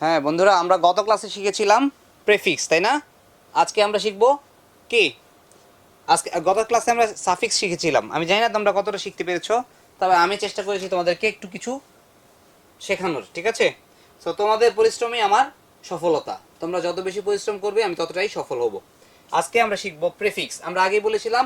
হ্যাঁ বন্ধুরা, আমরা গত ক্লাসে শিখেছিলাম প্রেফিক্স, তাই না? আজকে আমরা শিখব কি? আজকে গত ক্লাসে আমরা সাফিক্স শিখেছিলাম। আমি জানি না তোমরা কতটা শিখতে পেরেছো, তবে আমি চেষ্টা করেছি তোমাদেরকে একটু কিছু শেখানোর, ঠিক আছে? সো তোমাদের পরিশ্রমই আমার সফলতা। তোমরা যত বেশি পরিশ্রম করবে আমি ততটাই সফল হব। আজকে আমরা শিখব প্রেফিক্স। আমরা আগেই বলেছিলাম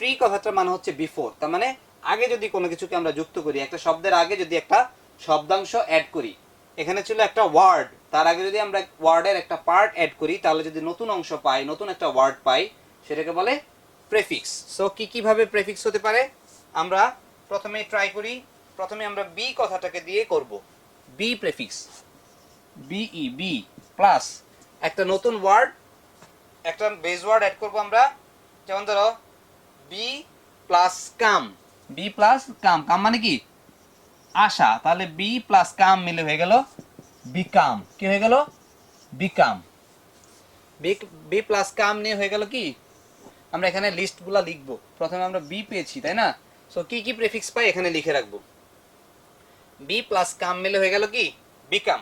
প্রি কথাটার মানে হচ্ছে বিফোর, তার মানে আগে যদি কোনো কিছুকে আমরা যুক্ত করি, একটা শব্দের আগে যদি একটা শব্দাংশ অ্যাড করি, এখানে ছিল একটা ওয়ার্ড, তার আগে যদি আমরা ওয়ার্ডের একটা পার্ট অ্যাড করি, তাহলে যদি নতুন অংশ পাই, নতুন একটা ওয়ার্ড পাই, সেটাকে বলে প্রেফিক্স। সো কি কিভাবে প্রেফিক্স হতে পারে আমরা প্রথমে ট্রাই করি। প্রথমে আমরা বি কথাটাকে দিয়ে করব। Be prefix, B E, be plus একটা নতুন ওয়ার্ড, একটা বেস ওয়ার্ড অ্যাড করব আমরা। যেমন ধরো বি প্লাস কাম, বি প্লাস কাম, কাম মানে কি? আশা। তাহলে বি প্লাস কাম মিলে হয়ে গেল বিকাম। কি হয়ে গেল? বিকাম। বি প্লাস কাম নিয়ে হয়ে গেল কি? আমরা এখানে লিস্টগুলো লিখব। প্রথমে আমরা বি পেয়েছি, তাই না? সো কি কি প্রেফিক্স পাই এখানে লিখে রাখবো। বি প্লাস কাম মিলে হয়ে গেল কি? বিকাম।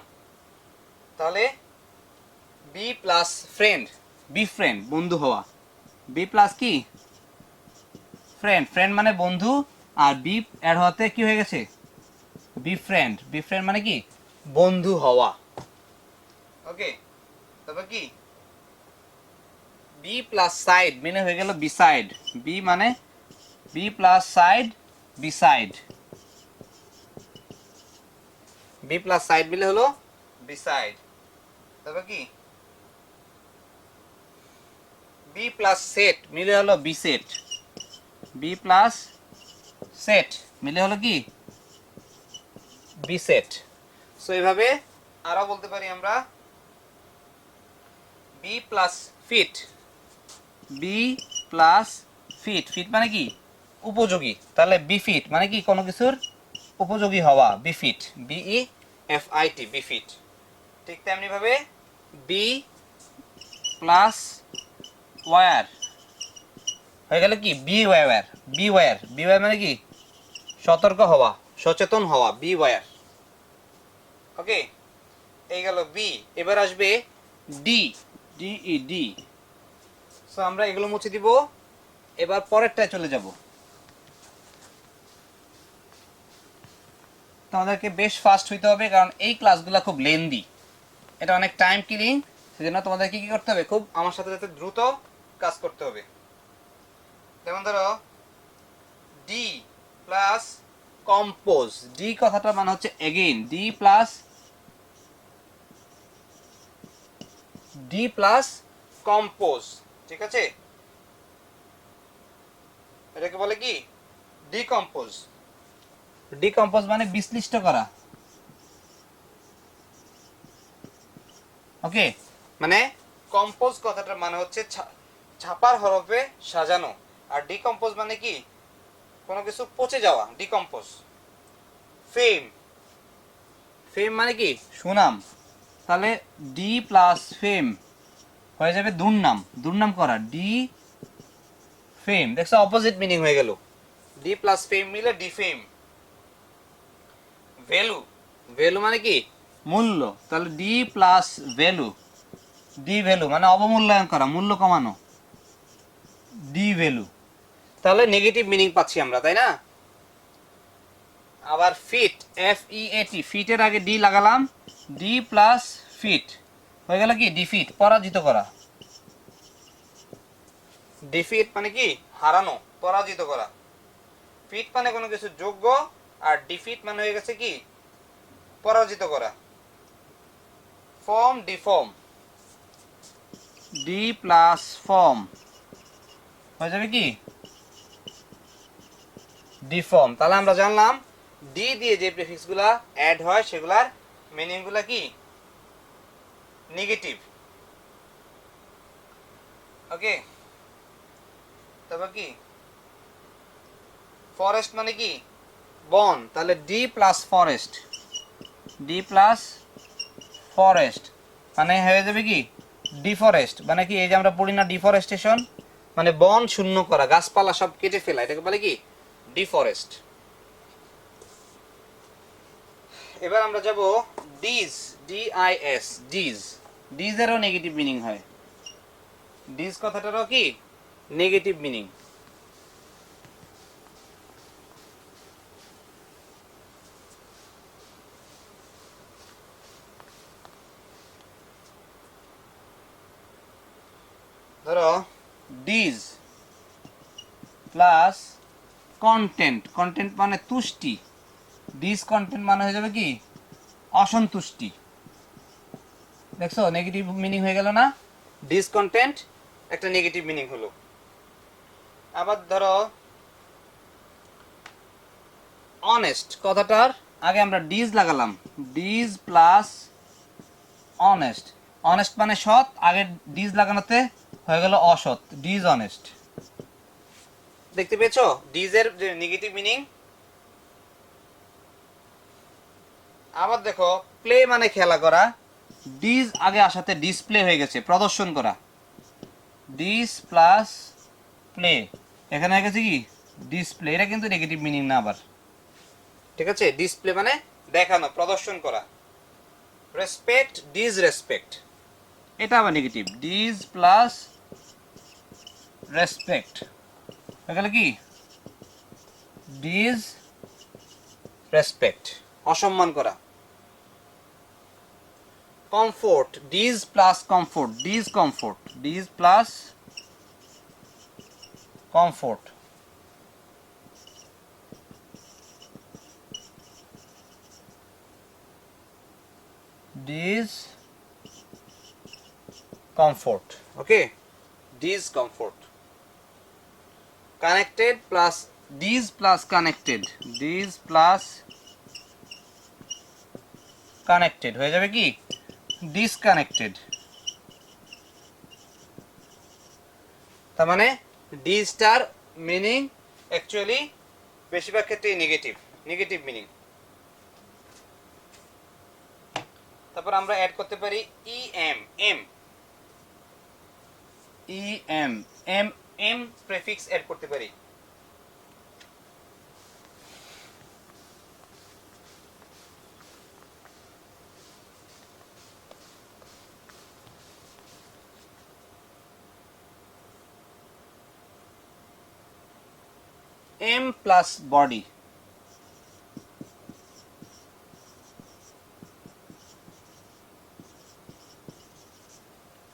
তাহলে be plus friend, be friend বন্ধু হওয়া। বি প্লাস কি? ফ্রেন্ড, ফ্রেন্ড মানে বন্ধু, আর বি অ্যাড হওয়াতে কি হয়ে গেছে? বি ফ্রেন্ড, বি ফ্রেন্ড মানে কি? বন্ধু হওয়া। ওকে, তারপর কি? বি প্লাস সাইড মানে হয়ে গেল বিসাইড। বি মানে be plus side, beside. Be plus side মিলে হলো বিসাইড। তারপর কি? বি প্লাস সেট মিলে হলো বিসেট। বি প্লাস সেট মিলে হলো কি? বিসেট। সো এভাবে আরো বলতে পারি আমরা be plus fit, be plus fit, fit মানে কি? উপযোগী। তাহলে বিফিট মানে কি? কোনো কিছুর উপযোগী হওয়া, befit, B E F I T, befit. ঠিক তেমনি ভাবে বি প্লাস ওয়্যার হয়ে গেল কি? Be ware, be ware, be ware মানে কি? সতর্ক হওয়া, সচেতন হওয়া, বি ওয়্যার। ওকে, এই গেল বি। এবার আসবে ডি, ডিই, ডি। সো আমরা এগুলো মুছে দিব। এবার পরেরটায় চলে যাব। তোমাদেরকে বেশ ফাস্ট হইতে হবে, কারণ এই ক্লাসগুলো খুব লেন্দি, এটা অনেক টাইম কিলিং। সেজন্য তোমাদেরকে কি করতে হবে? খুব আমার সাথে সাথে দ্রুত কাজ করতে হবে। যেমন ধরো ডি প্লাস কম্পোজ, ডি কথাটা মানে হচ্ছে again, D plus, D plus compose, ঠিক আছে? এটাকে বলে কি? ডিকম্পোজ। ডিকম্পোজ মানে বিশ্লিষ্ট করা। ওকে, মানে কম্পোজ কথাটার মানে হচ্ছে ছাপার হরফে সাজানো, আর ডিকম্পোজ মানে কি? কোনো কিছু পচে যাওয়া, ডিকম্পোজ। ফেম, ফেম মানে কি? সুনাম। তাহলে ডি প্লাস ফেম হয়ে যাবে দুর্নাম, দুর্নাম করা, ডি ফেম। দেখছো, অপোজিট মিনিং হয়ে গেল। ডি প্লাস ফেম মিলে ডিফেম। ভ্যালু, ভ্যালু মানে কি? মূল্য। তাহলে D plus value, D value মানে অবমূল্যায়ন করা, মূল্য কমানো, ডি ভ্যালু। তাহলে নেগেটিভ মিনিং পাচ্ছি আমরা, তাই না? আবার ফিট, এফ ই এ টি, ফিটের আগে ডি লাগালাম, ডি প্লাস ফিট হয়ে গেল কি? ডিফিট, পরাজিত করা। ডিফিট মানে কি? হারানো, পরাজিত করা। ফিট মানে কোনো কিছু যোগ্য, আর ডিফিট মানে হয়ে গেছে কি? পরাজিত করা। Form, deform, D plus form হয়ে যাবে কি? ডিফর্ম। তাহলে আমরা জানলাম ডি দিয়ে যে প্রিফিক্সগুলা অ্যাড হয় সেগুলার মিনিংগুলা কি? নেগেটিভ। ওকে, তারপর কি? ফরেস্ট মানে কি? বন। তাহলে D plus forest, D plus forest মানে হয়ে যাবে কি? ডিফরেস্ট। মানে কি? এই যে আমরা পড়ি না ডিফরেস্টেশন, মানে বন শূন্য করা, গাছপালা সব কেটে ফেলা, এটাকে বলে কি? ডিফরেস্ট। এবার আমরা যাব ডিজ, ডিআইএস, ডিজ, ডিজেরও নেগেটিভ মিনিং হয়। ডিজ কথাটারও কি নেগেটিভ মিনিং। ধরো ডিজ প্লাস কন্টেন্ট, কন্টেন্ট মানে তুষ্টি, ডিসকন্টেন্ট মানে হয়ে যাবে কি অসন্তুষ্টি। দেখছো নেগেটিভ মিনিং হয়ে গেল না? ডিসকন্টেন্ট একটা নেগেটিভ মিনিং হলো। আবার ধরো অনেস্ট কথাটার আগে আমরা ডিজ লাগালাম, ডিজ প্লাস অনেস্ট, অনেস্ট মানে সৎ, আগে ডিজ লাগানোতে হয়ে গেল অসৎ, ডিজ অনেস্ট। দেখতে পেয়েছো ডিজের যে নেগেটিভ মিনিং। আবার দেখো প্লে মানে খেলা করা, ডিজ আগে আসাতে ডিসপ্লে হয়ে গেছে প্রদর্শন করা, ডিস প্লাস প্লে, এখানে হয়ে গেছে কি ডিসপ্লে। এটা কিন্তু নেগেটিভ মিনিং না আবার, ঠিক আছে? ডিসপ্লে মানে দেখানো, প্রদর্শন করা। রেসপেক্ট, ডিজ রেসপেক্ট, এটা আবার নেগেটিভ, ডিজ প্লাস রেসপেক্ট হয়ে গেল কি ডিজ রেসপেক্ট, অসম্মান করা। Comfort, dis plus comfort, discomfort, dis plus comfort. Discomfort, okay, discomfort. Connected plus dis plus connected, dis plus connected হয়ে যাবে কি ডিসকানেক্টেড। তার মানে ডিজটার মিনিং অ্যাকচুয়ালি বেশিরভাগ ক্ষেত্রেই নেগেটিভ, নেগেটিভ মিনিং। তারপর আমরা অ্যাড করতে পারি E M, em, E M, em, em prefix add করতে পারি। Em plus body,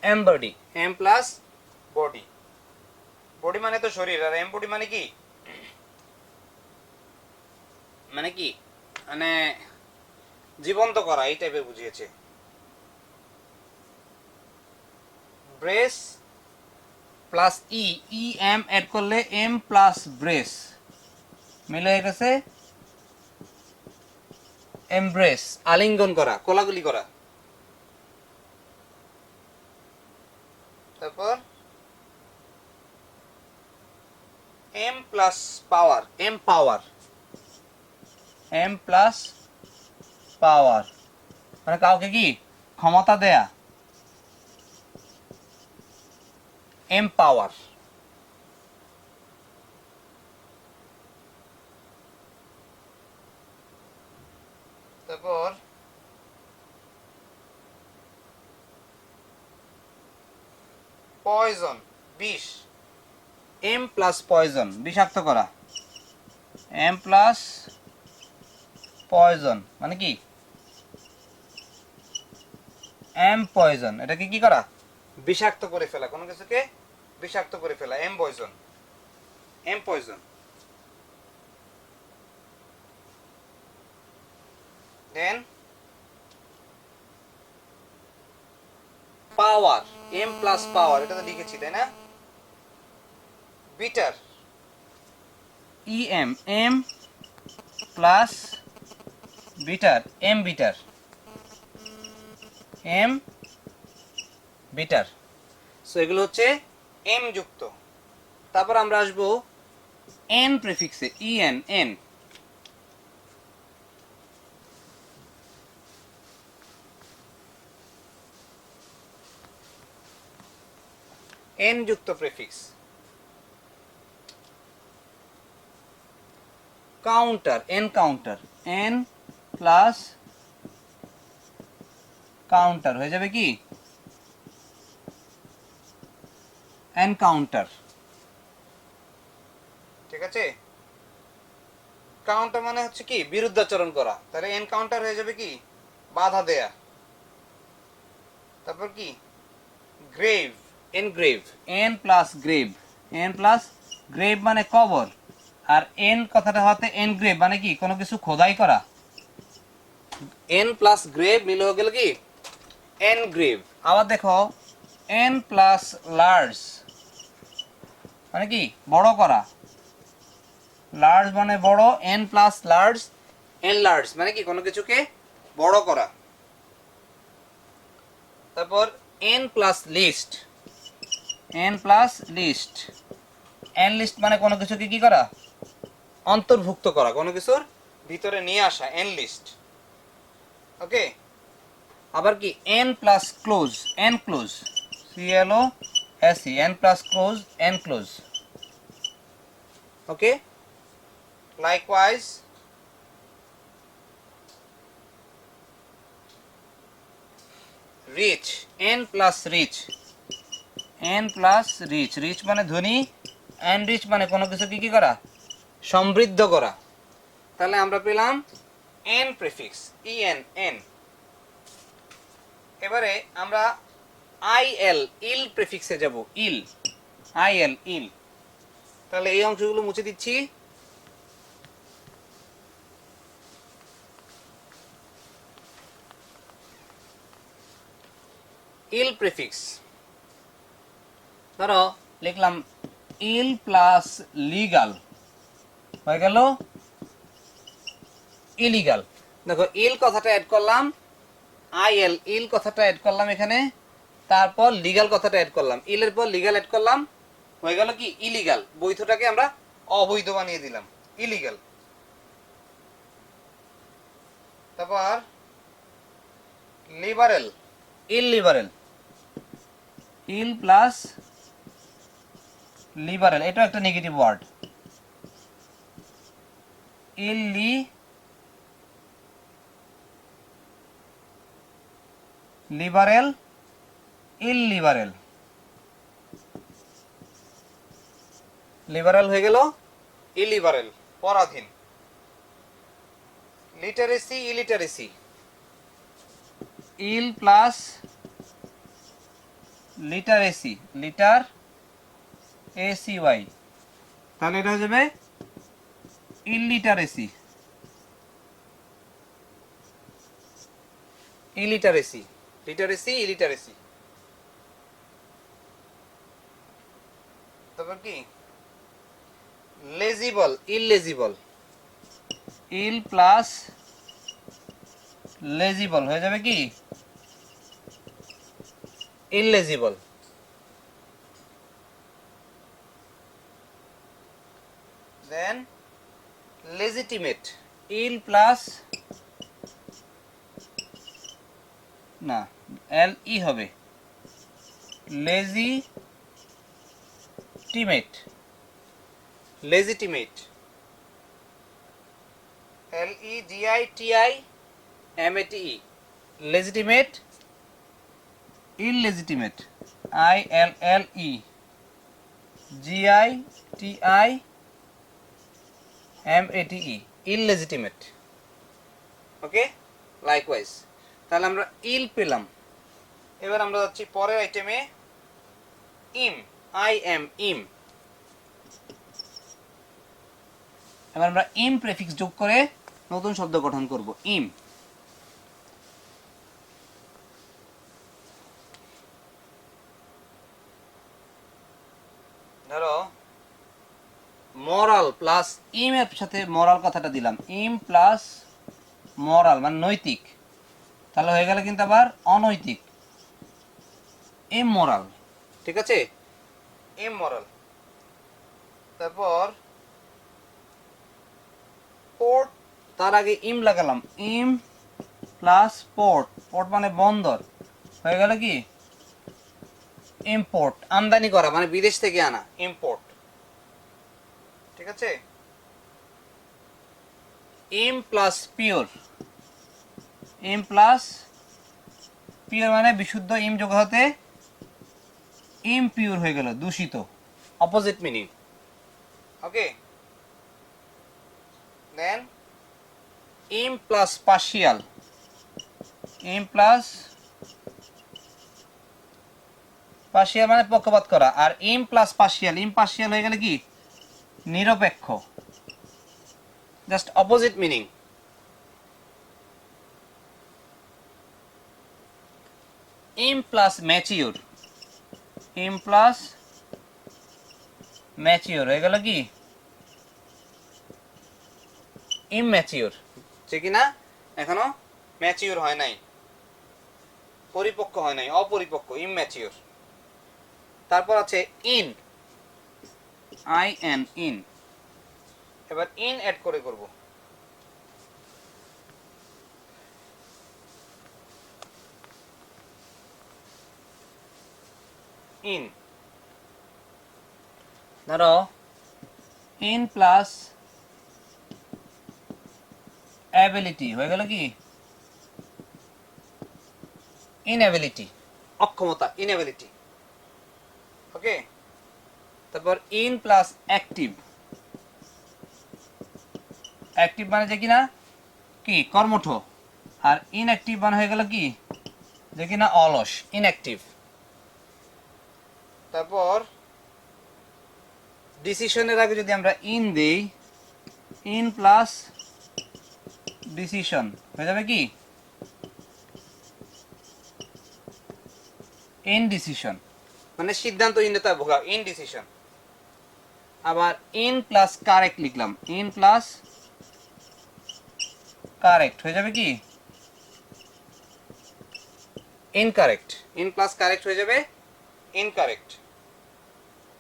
em body, em plus body. Body মানে তো শরীর, আর এম বডি মানে কি, মানে কি মানে জীবন্ত করা, এই টাইপের বুঝিয়েছে। Brace plus E, E M add করলে এম প্লাস ব্রেস মিলে হয়ে গেছে এমব্রেস, আলিঙ্গন করা, কোলাগুলি করা। তারপর এম প্লাস পাওয়ার, এম পাওয়ার, এম প্লাস পাওয়ার মানে কাউকে কি ক্ষমতা দেয়া, এম পাওয়ার। তারপর পয়জন, বিষ, এম প্লাস পয়জন, বিষাক্ত করা, এম প্লাস পয়জন মানে কি এম পয়জন, এটাকে কি করা বিষাক্ত করে ফেলা, কোনো কিছুকে বিষাক্ত করে ফেলা, empoison, empoison. Then power, em plus power, এটা তো লিখেছি তাই না? Bitter, E M, em plus bitter, embitter, embitter. So এগুলো হচ্ছে এম যুক্ত। তারপর আমরা আসবো এন প্রেফিক্সে, ই এন, এন, এন যুক্ত prefix. Counter, encounter, en plus counter হয়ে যাবে কি এনকাউন্টার। ঠিক আছে, কাউন্টার মানে হচ্ছে কি বিরুদ্ধাচরণ করা, তাহলে এনকাউন্টার হয়ে যাবে কি বাধা দেয়া। তারপর কি grave, engrave, N plus grave, N plus grave মানে কবর, আর এন কথাটা হতে এনগ্রেভ মানে কি কোনো কিছু খোদাই করা। এন প্লাস গ্রেভ মিলে হয়ে গেল কি এনগ্রেভ। আবার দেখো এন প্লাস লার্জ মানে কি বড় করা, লার্জ মানে বড়, en plus large, en large মানে কি কোনো কিছুকে বড় করা। তারপর en plus list, en plus list, en list মানে কোনো কিছুকে কি করা অন্তর্ভুক্ত করা, কোনো কিছুর ভিতরে নিয়ে আসা, এন লিস্ট। ওকে, আবার কি en plus close, enclose, C L O S E, en plus close, enclose. Okay, likewise rich, en plus rich, en plus rich, rich মানে ধনী, এন রিচ মানে কোনো কিছুকে কি করা সমৃদ্ধ করা। তাহলে আমরা পেলাম এন প্রিফিক্স, ইএন, এন। এবারে আমরা আইএল, ইল প্রিফিক্সে যাব, ইল, আইএল, ইল। তাহলে এই অংশগুলো মুছে দিচ্ছি। ইল প্রিফিক্স ধরো লিখলাম ইল প্লাস লিগাল হয়ে গেল ইলিগাল। দেখো ইল কথাটা অ্যাড করলাম, আইএল ইল কথাটা অ্যাড করলাম এখানে, তারপর লিগাল কথাটা অ্যাড করলাম, ইলের পর লিগাল অ্যাড করলাম, হয়ে গেল কি ইলিগাল। বৈধটাকে আমরা অবৈধ বানিয়ে দিলাম, ইলিগাল। তারপর liberal, il liberal, il plus liberal, এটা একটা negative word, il liberal, il liberal, liberal হয়ে গেল ইলিবারেল, পরাধীন। Literacy, illiteracy, il plus literacy, liter A C Y, তাহলে এটা হয়ে যাবে ইলিটারেসি, ইলিটারেসি, লিটারেসি, ইলিটারেসি। তারপর কি লেজিবল, ইললেজিবল, ইল প্লাস লেজিবল হয়ে যাবে কি ইললেজিবল। দেন লেজিটিমেট, ইল প্লাস না এল ই হবে legitimate, legitimate, L E G I T I M A T E, legitimate, illegitimate, I L L E G I T I M A T E, illegitimate. Okay, likewise তাহলে আমরা ইল পেলাম। এবার আমরা যাচ্ছি পরের আইটেমে, ইম, আই এম, ইম। এবার আমরা ইম প্রেফিক্স যোগ করে নতুন শব্দ গঠন করব, ইম। ধরো মরাল প্লাস ইম এর সাথে মরাল কথাটা দিলাম, ইম প্লাস মরাল মানে নৈতিক, তাহলে হয়ে গেল কিন্তু আবার অনৈতিক, ইমমরাল। ঠিক আছে, ইমমরাল। তারপর পোর্ট, তার আগে ইম লাগালাম, ইম প্লাস পোর্ট, পোর্ট মানে বন্দর, হয়ে গেল কি ইম্পোর্ট, আমদানি করা মানে বিদেশ থেকে আনা, ইম্পোর্ট। ঠিক আছে, ইম প্লাস পিওর, ইম প্লাস ইমপিওর মানে বিশুদ্ধ, ইম যোগ হতে ইমপিওর হয়ে গেল, দূষিত, অপোজিট মিনিং। ওকে, দেন ইম প্লাস পার্শিয়াল, ইম প্লাস পার্শিয়াল মানে পক্ষপাত করা, আর ইম প্লাস পার্শিয়াল, ইম পার্শিয়াল হয়ে গেলে কি নিরপেক্ষ, জাস্ট অপোজিট মিনিং। ইম প্লাস ম্যাচিওর, ইম প্লাস ম্যাচিওর হয়ে গেল কি ইমম্যাচিওর, যে কিনা এখনো ম্যাচিওর হয় নাই, পরিপক্ক হয় নাই, অপরিপক্ক, ইমম্যাচিওর। তারপর আছে ইন, আই এন, ইন। এবার ইন অ্যাড করে করব। ইন, ধরো ইন প্লাস অ্যাবিলিটি হয়ে গেল কি ইনএবিলিটি, অক্ষমতা, ইনএবিলিটি। ওকে, তারপর ইন প্লাস অ্যাক্টিভ, অ্যাক্টিভ মানে যে কিনা কি কর্মঠ, আর ইনঅ্যাক্টিভ মানে হয়ে গেল কি যে কিনা অলস, ইনঅ্যাক্টিভ। তারপর ডিসিশনের আগে যদি আমরা ইন দেই, ইন প্লাস ডিসিশন হয়ে যাবে কি ইনডিসিশন, মানে সিদ্ধান্তহীনতা ভোগা, ইনডিসিশন। আবার ইন প্লাস কারেক্ট লিখলাম, ইন প্লাস কারেক্ট হয়ে যাবে কি ইনকারেক্ট, ইন প্লাস কারেক্ট হয়ে যাবে ইনকারেক্ট।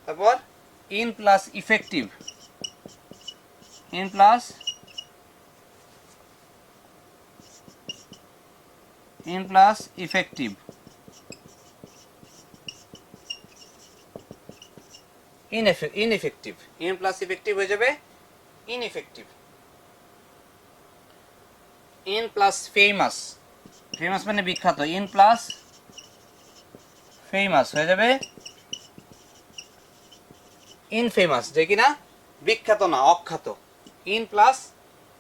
তারপর in plus effective, in plus effective, ineffective, in plus effective হয়ে যাবে ineffective. In plus famous, famous মানে বিখ্যাত, ইন প্লাস ফেমাস হয়ে যাবে ইনফেমাস, যে কিনা বিখ্যাত না, অখ্যাত, ইন প্লাস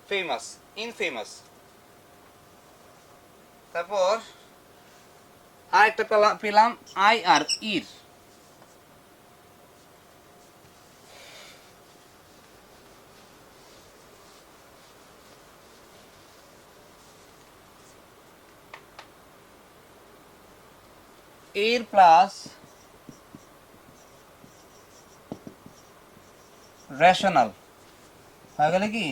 ফেমাস, ইনফেমাস। তারপর আরেকটা পেলাম আই আর ইর, এর প্লাস রেশনাল হয়ে গেলে কি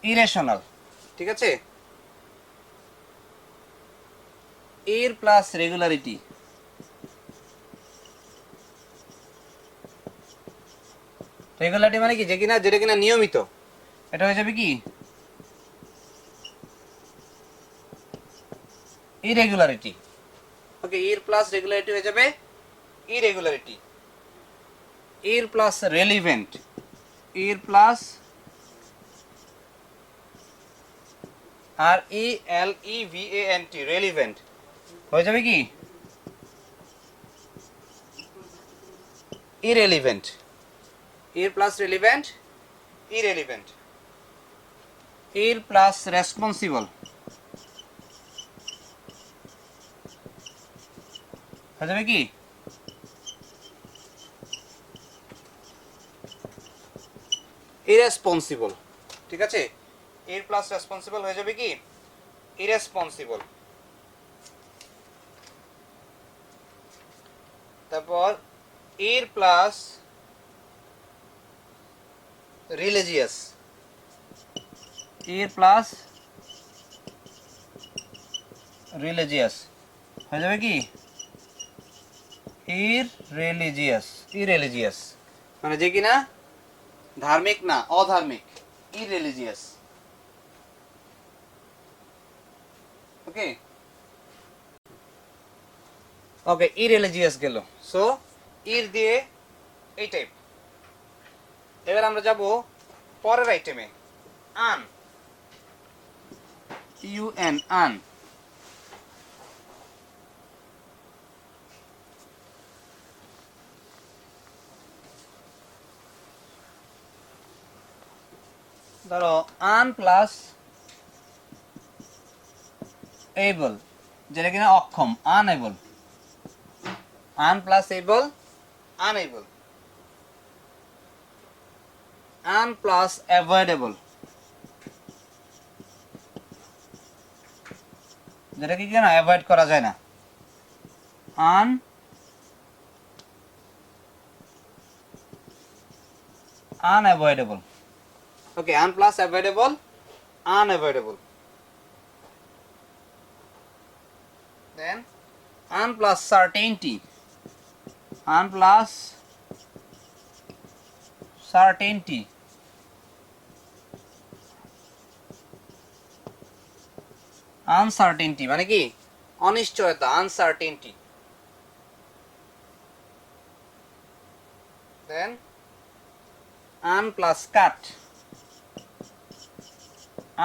ইরেশনাল, ঠিক আছে। এর প্লাস রেগুলারিটি, রেগুলারিটি মানে কি যে কিনা যেটা কিনা নিয়মিত, এটা হয়ে যাবে কি ইরেগুলারিটি। ওকে, এর প্লাস রেগুলারিটি হয়ে যাবে irregularity. Ir plus relevant, ir plus R E L E V A N T, relevant হয়ে যাবে কি irrelevant. Ir plus relevant, irrelevant. Ir plus responsible হয়ে যাবে কি ইরেসপন্সিবল, ঠিক আছে। এর প্লাস রেসপন্সিবল হয়ে যাবে কি ইরেসপন্সিবল। তারপর এর প্লাস রিলিজিয়াস, এর প্লাস রিলিজিয়াস হয়ে যাবে কি ইররিলিজিয়াস, মানে যে কিনা ধার্মিক না, অধার্মিক, ইররিলিজিয়াস। ওকে, ওকে, ইররিলিজিয়াস গেল। সো ইর দিয়ে এই টাইপ। এবার আমরা যাব পরের আইটেমে, আন। ইউএন আন। ধরো আন প্লাস এবল, যেটা কিনা অক্ষম, আনএবল। আন প্লাস এবল, আনএবল। আন প্লাস অ্যাভয়েডেবল, যেটা কি না অ্যাভয়েড করা যায় না। আন আনঅ্যাভয়েডেবল। ওকে, আন প্লাস অ্যাভয়েডেবল, আনঅ্যাভয়েডেবল। দেন আন প্লাস সার্টেনটি, আন প্লাস সার্টেনটি। আনসার্টেনটি মানে কি অনিশ্চয়তা, আনসার্টেনটি। দেন আন প্লাস কাট,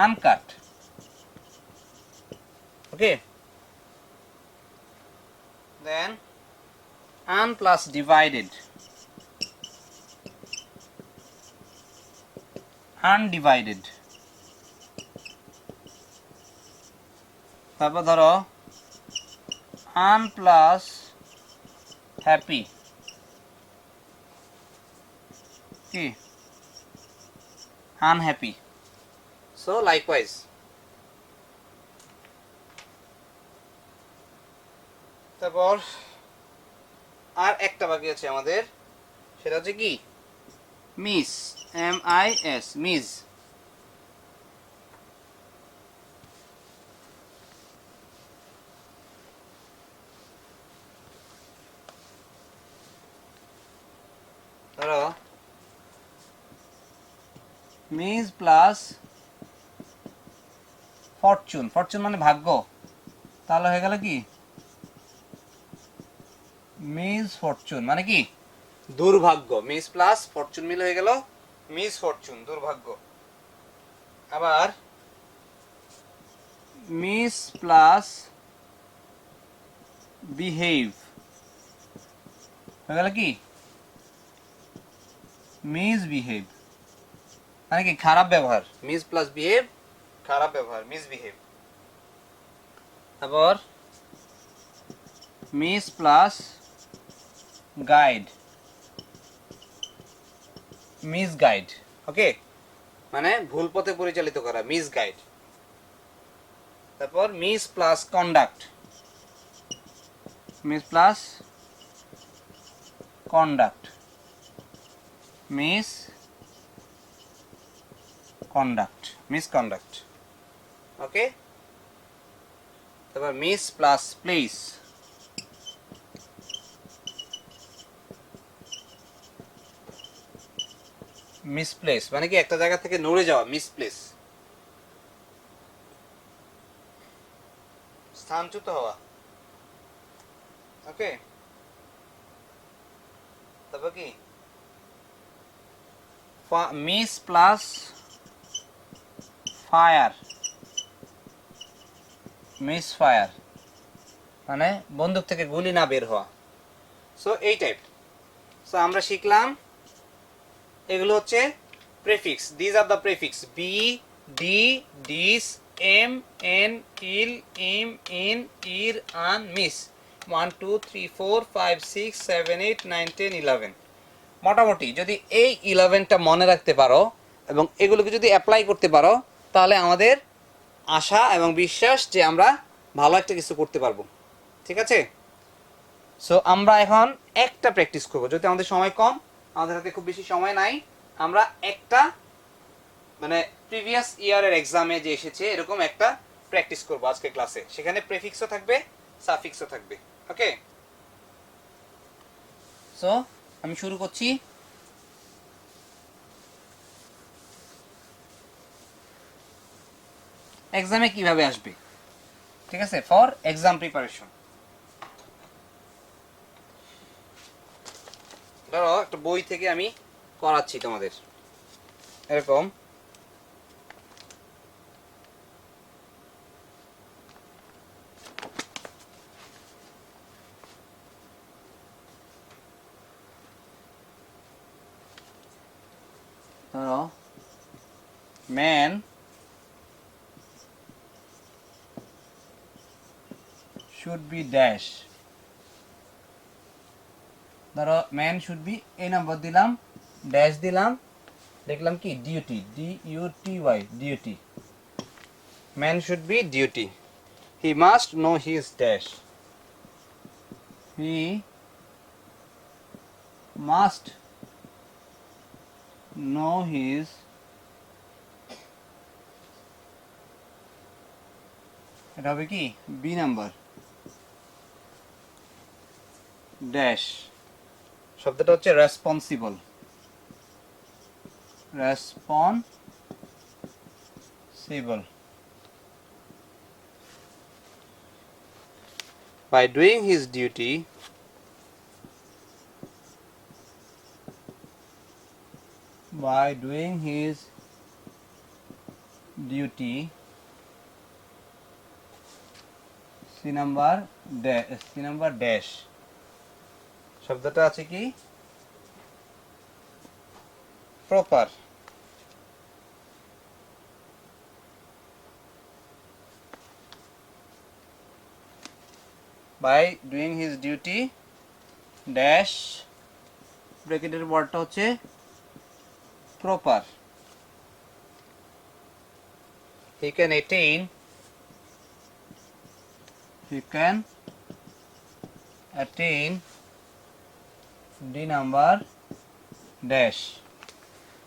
আনকাট। ওকে, দেন আন প্লাস ডিভাইডেড, আনডিভাইডেড। তারপর ধরো আন প্লাস হ্যাপি, কি আনহ্যাপি। So likewise. তারপর আর একটা বাকি আছে আমাদের, সেটা হচ্ছে কি মিস, MIS, মিস। ধরো মিস প্লাস ফরচুন, ফরচুন মানে ভাগ্য, তাহলে হয়ে গেল কি মিস ফরচুন মানে কি দুর্ভাগ্য। মিস প্লাস ফরচুন মিলে হয়ে গেল মিস ফরচুন, দুর্ভাগ্য। আবার মিস প্লাস বিহেভ হয়ে গেল কি মিসবিহেভ মানে কি খারাপ ব্যবহার। মিস প্লাস বিহেভ, খারাপ ব্যবহার, মিসবিহেভ। তারপর mis plus guide, misguide. Okay, মানে ভুল পথে পরিচালিত করা, মিস গাইড। তারপর mis plus conduct, mis plus conduct, misconduct, misconduct. Okay, তারপর মিস প্লাস প্লেস, মিসপ্লেস মানে কি একটা জায়গা থেকে নড়ে যাওয়া, মিসপ্লেস, স্থানচ্যুত হওয়া। ওকে, তারপর কি miss plus fire, miss fire মানে বন্দুক থেকে গুলি না বের হওয়া। সো এই টাইপ। সো আমরা শিখলাম এগুলো হচ্ছে prefix. This are the prefix be, de, dis, em, en, il, im, in, ইর, আন, মিস। 1 2 3 4 5 6 7 8 9 10 11। মোটামুটি যদি এই 11টা মনে রাখতে পারো এবং এগুলোকে যদি অ্যাপ্লাই করতে পারো, তাহলে আমাদের আশা এবং বিশ্বাস যে আমরা ভালো একটা কিছু করতে পারবো। ঠিক আছে? সো আমরা এখন একটা প্র্যাকটিস করবো, যদি আমাদের সময় কম, আমাদের হাতে খুব বেশি সময় নাই। আমরা একটা মানে প্রিভিয়াস ইয়ারের এক্সামে যে এসেছে এরকম একটা প্র্যাকটিস করবো আজকে ক্লাসে। সেখানে প্রেফিক্সও থাকবে, সাফিক্সও থাকবে। ওকে, সো আমি শুরু করছি। এক্সামে কিভাবে আসবে, ঠিক আছে, ফর এক্সাম প্রিপারেশন। ধরো একটা বই থেকে আমি করাচ্ছি তোমাদের, এরকম ধরো ম্যান শুড বি ড্যাশ, ধরো ম্যান শুড বি এই নাম্বার দিলাম, ড্যাশ দিলাম, দেখলাম কি duty, DUTY, duty. Man should be duty, he must know his dash, he must know his, এটা হবে কি বি নাম্বার ড্যাশ, শব্দটা হচ্ছে responsible, responsible. By doing his duty, by doing his duty, C number dash, শব্দটা আছে কি proper. By doing his duty dash, ব্র্যাকেটের ওয়ার্ডটা হচ্ছে proper. He can attain D number dash,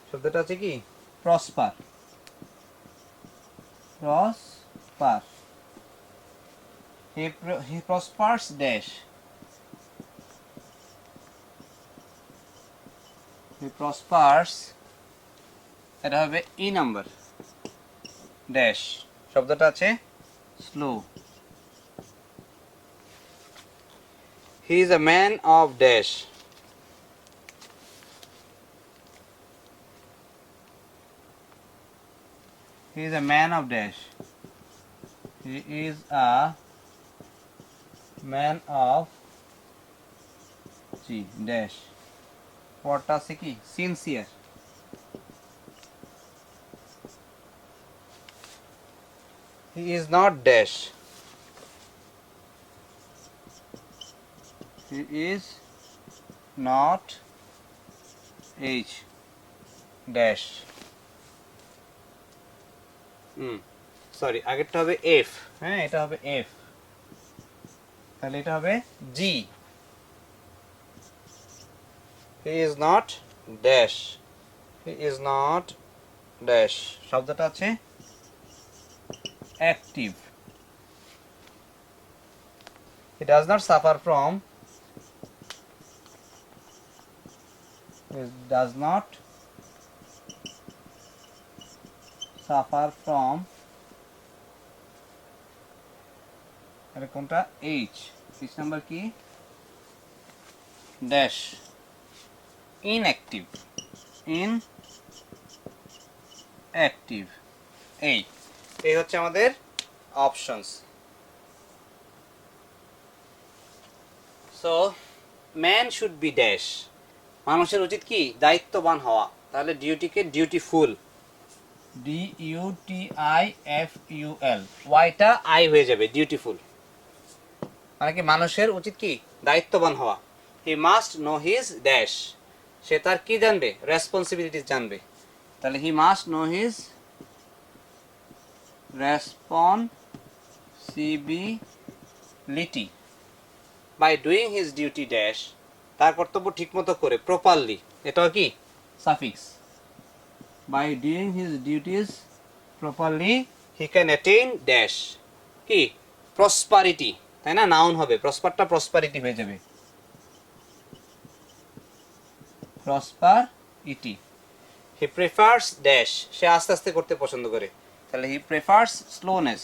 শব্দটা আছে কি prosper, he prospers dash, he prospers, এটা হবে E নাম্বার ড্যাশ, শব্দটা আছে slow. He is a man of dash, he is a man of dash, he is a man of G dash, ওয়ার্ডটা আছে কি sincere. He is not dash, he is not H dash, sorry আগেরটা হবে F, হ্যাঁ এটা হবে F, তাহলে এটা হবে G। He is not dash, he is not dash, শব্দটা আছে active, he does not suffer from, he does not suffer from, এটা কোনটা H, 6 নাম্বার কি ড্যাশ, inactive, inactive, এই হচ্ছে আমাদের options. So man should be dash, মানুষের উচিত কি দায়িত্ববান হওয়া, তাহলে ডিউটিকে ডিউটিফুল, DUTIFUL, ওয়াইটা আই হয়ে যাবে ডিউটিফুল, মানে কি মানুষের উচিত কি দায়িত্ববান হওয়া। He must know his dash, সে তার কি জানবে রেসপন্সিবিলিটিস জানবে, তাহলে he must know his responsibility by doing his duty dash, তার কর্তব্য ঠিকমতো করে প্রপারলি, এটাও কি suffix, by doing his duties properly he can attain dash কি প্রসপারিটি, তাই না, নাউন হবে, প্রসপারটা প্রসপারিটি হয়ে যাবে, প্রসপারিটি। হি প্রেফার্স ড্যাশ, সে আস্তে আস্তে করতে পছন্দ করে, তাহলে he prefers slowness,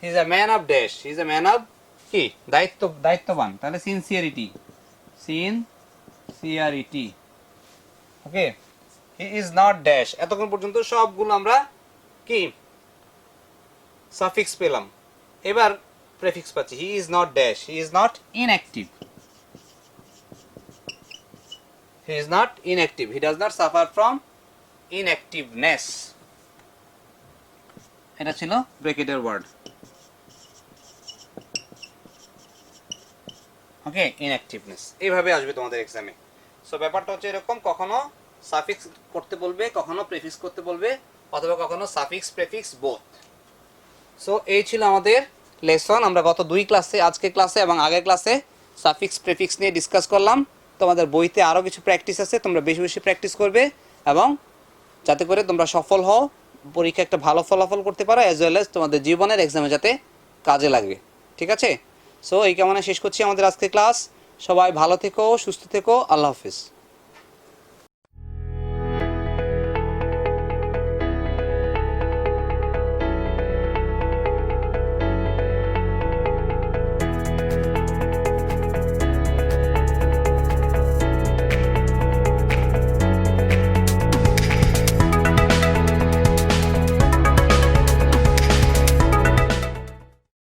he is a man of dash, he is a man of কি দায়িত্ববান, তাহলে sincerity, okay. He is not dash, এতক্ষণ পর্যন্ত সবগুলো আমরা কি সাফিক্স পেলাম, এবার প্রেফিক্স পাচ্ছি। He is not dash, he is not inactive, he is not inactive, he does not suffer from ইনঅ্যাক্টিভনেস। এটা ছিল ব্র্যাকেটের ওয়ার্ড। ওকে, ইনঅ্যাক্টিভনেস এইভাবে আসবে তোমাদের এক্সামে। সো ব্যাপারটা হচ্ছে এরকম, কখনো সাফিক্স করতে বলবে, কখনো প্রেফিক্স করতে বলবে, অথবা কখনো সাফিক্স প্রেফিক্স বোথ। সো এই ছিল আমাদের লেসন। আমরা গত 2 ক্লাসে, আজকে ক্লাসে এবং আগের ক্লাসে সাফিক্স প্রেফিক্স নিয়ে ডিসকাস করলাম। তোমাদের বইতে আরও কিছু প্র্যাকটিস আছে, তোমরা বেশি বেশি প্র্যাকটিস করবে এবং যাতে করে তোমরা সফল হও, পরীক্ষা একটা ভালো ফলাফল করতে পারো, অ্যাজ ওয়েল এজ তোমাদের জীবনের এক্সামে যাতে কাজে লাগে। ঠিক আছে? সো এই কামনা শেষ করছি আমাদের আজকে ক্লাস। সবাই ভালো থেকো, সুস্থ থেকো, আল্লাহ হাফিজ।